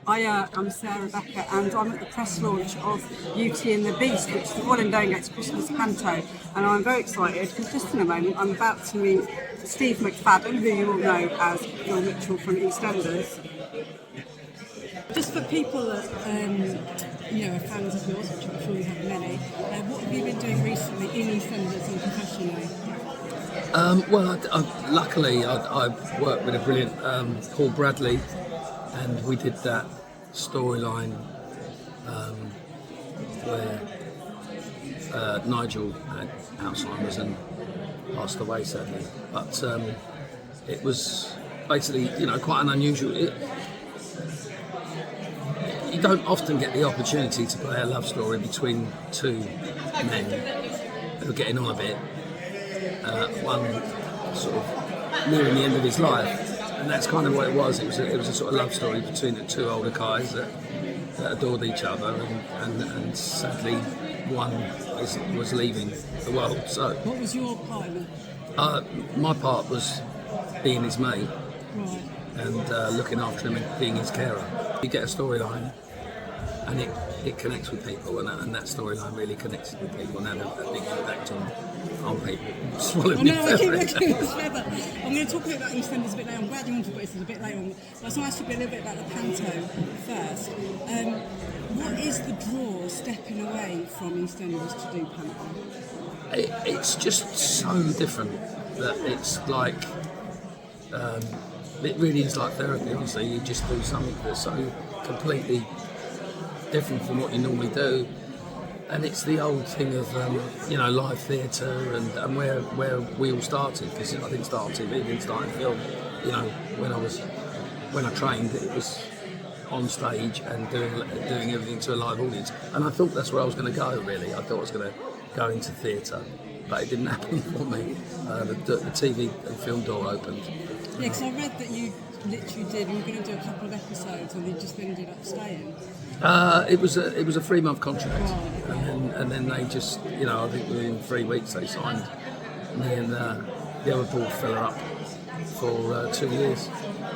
I'm Sarah Becker, and I'm at the press launch of Beauty and the Beast, which is the Royal and Derngate Christmas panto, and I'm very excited because just in a moment I'm about to meet Steve McFadden, who you all know as Phil Mitchell from EastEnders. Just for people that are fans of yours, which I'm sure you have many, what have you been doing recently in EastEnders and professionally? Luckily I worked with a brilliant Paul Bradley, and we did that storyline where Nigel had Alzheimer's and passed away sadly. But it was basically, quite an unusual. You don't often get the opportunity to play a love story between two men who are getting on a bit. One sort of nearing the end of his life. And that's kind of what it was. It was a sort of love story between the two older guys that adored each other, and sadly one was leaving the world. So what was your part in it? My part was being his mate, right, and looking after him and being his carer. You get a storyline, and it connects with people, and that storyline really connected with people and had a big impact on people. I'm going to talk a bit about EastEnders a bit later. I'm glad you want to put this a bit later on. But I just want to ask you a little bit about the panto first. What is the draw stepping away from EastEnders to do panto? It's just so different that it's like, it really is like therapy, honestly. You just do something that's so completely different from what you normally do. And it's the old thing of live theatre and where we all started, because I didn't start on TV, didn't start in film. When I trained, it was on stage and doing everything to a live audience, and I thought that's where I was going to go. Really, I thought I was going to go into theatre, but it didn't happen for me. The TV and film door opened. Yeah, because I read that you literally did. You were going to do a couple of episodes, and you just ended up staying. It was a 3-month contract, and then they just, I think within 3 weeks they signed me and the other board fella up for 2 years.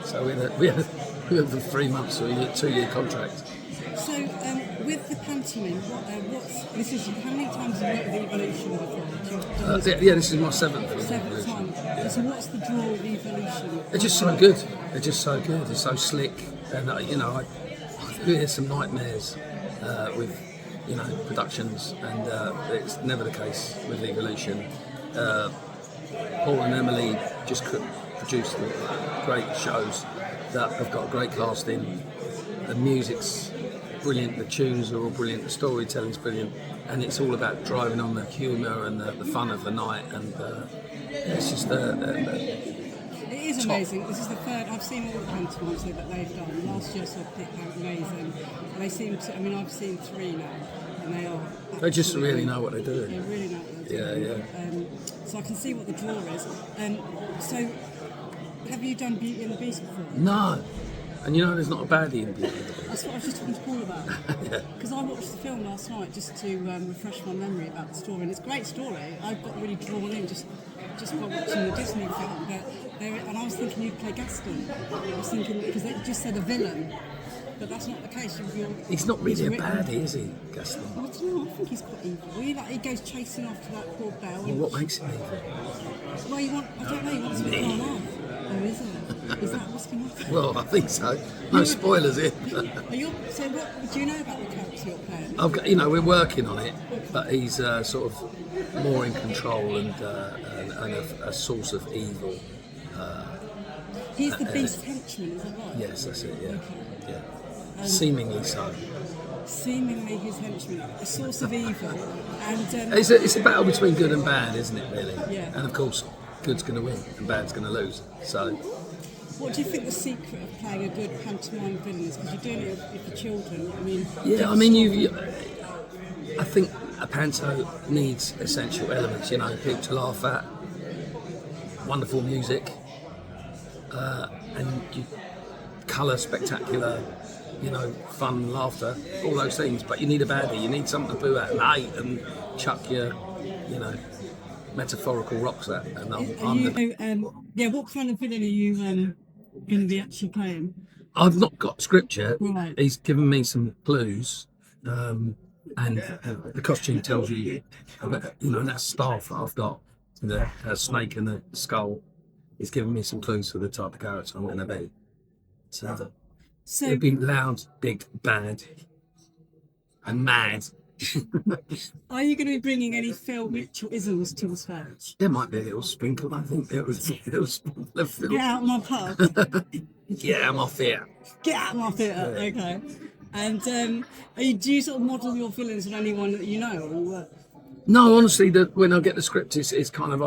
So we had for 3 months, so a 2-year contract. So with the pantomime, how many times have you worked with Evolution before? This is my seventh time. Yeah. So what's the draw of Evolution? It's just so good. It's so slick, and I hear some nightmares with productions, and it's never the case with Evolution. Paul and Emily just produce great shows that have got a great casting. The music's brilliant, the tunes are all brilliant, the storytelling's brilliant, and it's all about driving on the humour and the fun of the night, and it's just It is amazing. This is the third. I've seen all the pantomimes that they've done. Last year I saw Pick, they were amazing. And they seem to. I've seen 3 now, and they are. They just really know what they're doing. They really know what they're doing. Yeah. So I can see what the draw is. So, have you done Beauty and the Beast before? No. And there's not a baddie in Beauty and the Beast. That's what I was just talking to Paul about. Because I watched the film last night just to refresh my memory about the story, and it's a great story. I got really drawn in just by watching the Disney film. And I was thinking you'd play Gaston. I was thinking, because they just said a villain, but that's not the case. He's not really a baddie, is he, Gaston? I don't know. I think he's quite evil. He goes chasing after that poor Belle. Well, what makes him evil? Well, he wants to be gone off. Oh, is it? Is that what's going to happen? Well, I think so. No spoilers here. So what do you know about the character you're playing? We're working on it, but he's sort of more in control and a source of evil. He's the Beast's henchman, is that right? Yes, that's it, yeah. Okay. Yeah. Seemingly so. Seemingly his henchman, a source of evil. And it's a battle between good and bad, isn't it, really? Yeah. And of course, good's going to win and bad's going to lose. So, what do you think the secret of playing a good pantomime villain is? Because you're doing it for children. I think a panto needs essential elements, people to laugh at, wonderful music, and colour, spectacular, fun, laughter, all those things. But you need a baddie, you need something to boo at and hate and chuck your, metaphorical rocks at. And what kind of villain are you going to be actually playing? I've not got script yet. Right. He's given me some clues, and the costume tells you about, that staff that I've got, the snake and the skull. He's given me some clues for the type of character I'm going to be. So it'll be loud, big, bad, and mad. Are you going to be bringing any film ritualisms to the stage? There might be a little sprinkle. I think it was. Get out of my pub. Yeah, I'm off here. Get out of my theatre. Yeah. Okay. And do you sort of model your villains on anyone that you know? Or No, honestly, when I get the script, it's kind of.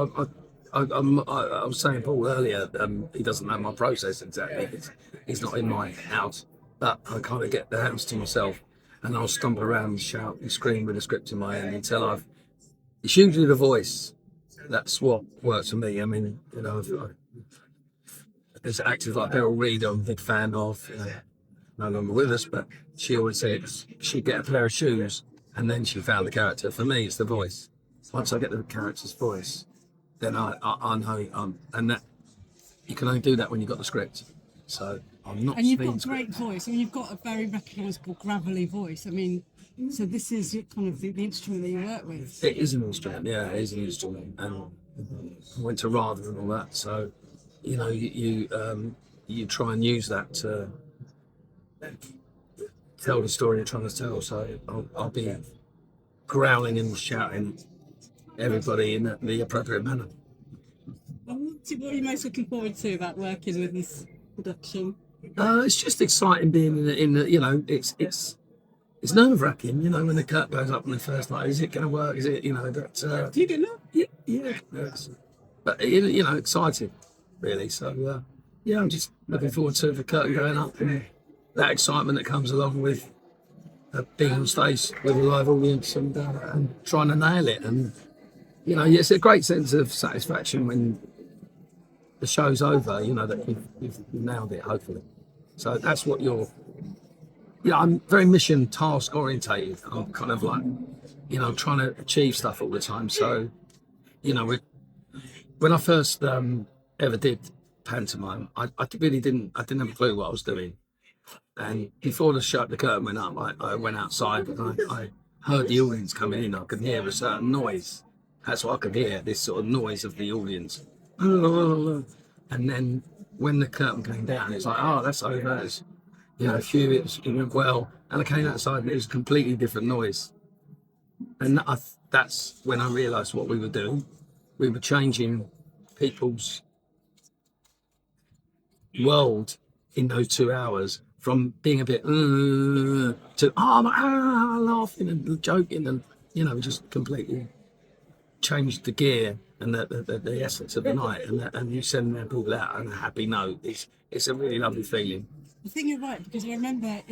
I was saying Paul earlier. He doesn't know my process exactly. He's not in my house, but I kind of get the house to myself, and I'll stomp around, and shout, and scream with the script in my hand until I've. It's usually the voice. That's what works for me. I mean, there's actors like Beryl Reid I'm a big fan of. No longer with us, but she always said she'd get a pair of shoes and then she found the character. For me, it's the voice. Once I get the character's voice, then I know, and that you can only do that when you've got the script. So I'm not. And you've got a great voice. I mean, you've got a very recognisable gravelly voice. I mean, so this is kind of the instrument that you work with. It is an instrument, yeah, it is an instrument, and I went to RADA and all that. So, you try and use that to tell the story you're trying to tell. So I'll be growling and shouting everybody in the appropriate manner. What are you most looking forward to about working with this production? It's just exciting being in the it's nerve-wracking, when the curtain goes up on the first night. Is it going to work? Is it, Do you get that? Yeah. But, excited, really. So, I'm just looking forward to the curtain going up and that excitement that comes along with being on stage with a live audience and trying to nail it. And, it's a great sense of satisfaction when the show's over, that you've nailed it, hopefully. So that's what I'm very mission task orientated. I'm kind of like, trying to achieve stuff all the time. So, when I first ever did pantomime, I didn't have a clue what I was doing. And before the curtain went up, I went outside and I heard the audience coming in. I could hear a certain noise. That's what I could hear, this sort of noise of the audience. And then when the curtain came down, it's like, oh, that's over. It's, it went well. And I came outside and it was a completely different noise. And that's when I realised what we were doing. We were changing people's world in those 2 hours from being a bit to laughing and joking and just completely changed the gear and the essence of the night and you send them people out on a happy note. It's a really lovely feeling. I think you're right, because I remember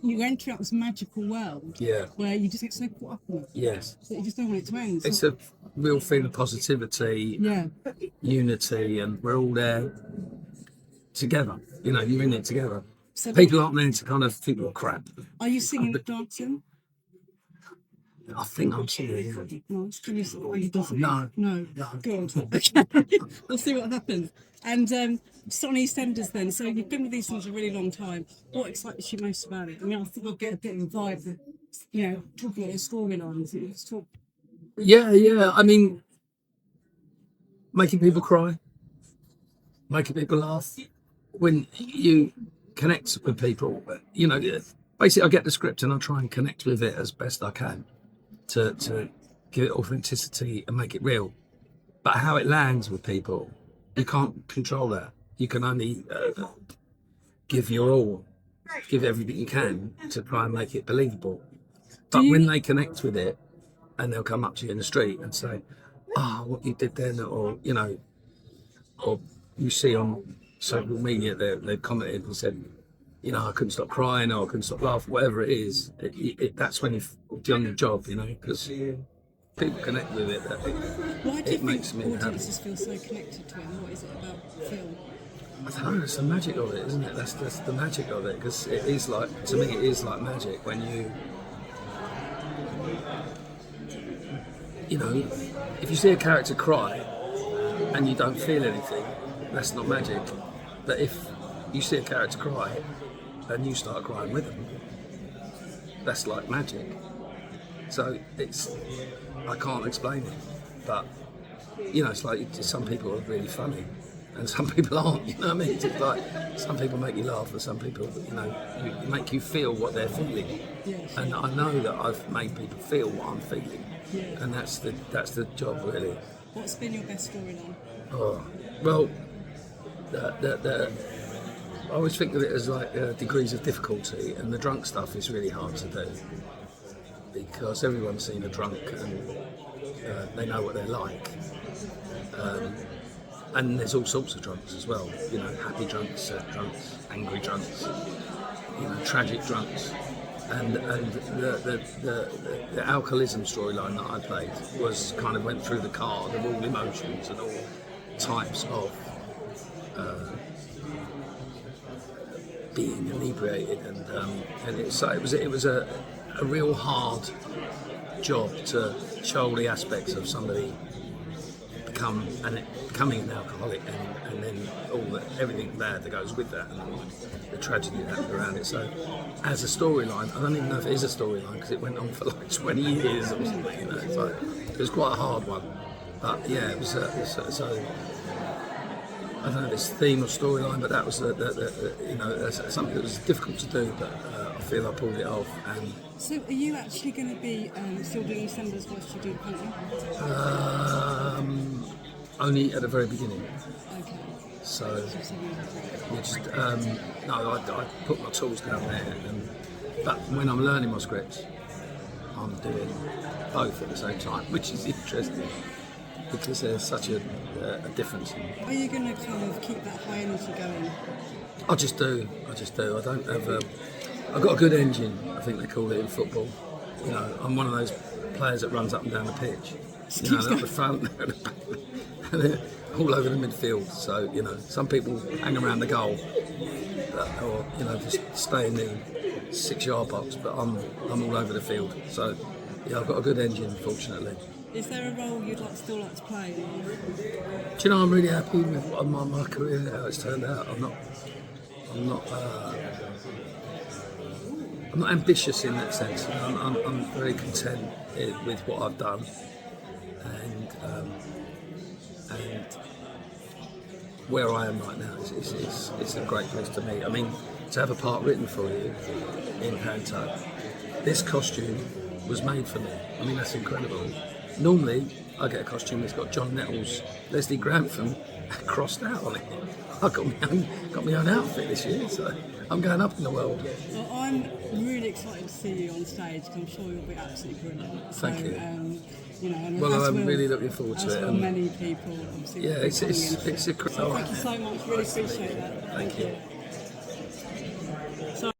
you enter out this magical world where you just get so caught up in it. Yes. So you just don't want it to end. It's a real feeling of positivity, unity, and we're all there together. You're in it together. So people aren't there to kind of think, oh, crap. Are you singing and dancing? I think I'm singing. No, it's pretty sort of No. Good. Okay. We'll see what happens. And just on EastEnders then, so you've been with these things a really long time. What excites you most about it? I mean, I think I'll get a bit of a vibe that, talking about storylines. Yeah. I mean, making people cry, making people laugh. When you connect with people, basically I get the script and I try and connect with it as best I can to give it authenticity and make it real. But how it lands with people, you can't control that. You can only give your all, give everything you can to try and make it believable. But when they connect with it and they'll come up to you in the street and say, what you did then, or you see on social media they've commented and said, I couldn't stop crying or I couldn't stop laughing, whatever it is, that's when you've done your job, because people connect with it. Why do you think audiences feel so connected to it? What is it about film? I don't know, it's the magic of it, isn't it? That's the magic of it, because it is like, to me, it is like magic when if you see a character cry and you don't feel anything, that's not magic. But if you see a character cry and you start crying with them, that's like magic. So I can't explain it, but you know, it's like some people are really funny and some people aren't, you know what I mean? It's like some people make you laugh and some people, you know, make you feel what they're feeling. Yes. And I know that I've made people feel what I'm feeling. Yes. And that's the job, really. What's been your best storyline? Oh, well, I always think of it as like degrees of difficulty, and the drunk stuff is really hard to do because everyone's seen a drunk and they know what they're like. And there's all sorts of drunks as well, you know, happy drunks, sad drunks, angry drunks, you know, tragic drunks. And the alcoholism storyline that I played was kind of went through the card of all emotions and all types of being inebriated, and it was a real hard job to show all the aspects of somebody becoming an alcoholic, and then everything bad that goes with that, and the tragedy that happened around it. So, as a storyline, I don't even know if it is a storyline because it went on for like 20 years or something. You know, so it was quite a hard one. But yeah, it was so. I don't know this theme or storyline, but that was you know, something that was difficult to do, but I feel I pulled it off. And so, are you actually going to be still doing EastEnders whilst you do panto? Only at the very beginning. Okay. So you just no, I put my tools down there, but when I'm learning my scripts, I'm doing both at the same time, which is interesting. Because there's such a difference. Are you going to kind of keep that high energy going? I just do. I don't have I've got a good engine, I think they call it in football. You know, I'm one of those players that runs up and down the pitch. You know, they're at the front, they're at the back, and they're all over the midfield. So, you know, some people hang around the goal, or, you know, just stay in the 6-yard box, but I'm all over the field. So, yeah, I've got a good engine, fortunately. Is there a role you'd still like to play? Do you know, I'm really happy with my career, how it's turned out. I'm not ambitious in that sense. I'm very content with what I've done, and where I am right now is a great place to me. I mean, to have a part written for you in panto, this costume was made for me. I mean, that's incredible. Normally, I get a costume that's got John Nettles, Leslie Grantham crossed out on it. I got my own outfit this year, so I'm going up in the world. Well, I'm really excited to see you on stage, because I'm sure you'll be absolutely brilliant. Thank you. You know, and well, I'm really looking forward to it. Many people, obviously. Yeah, it's a. Thank you so much. Really appreciate that. Thank you.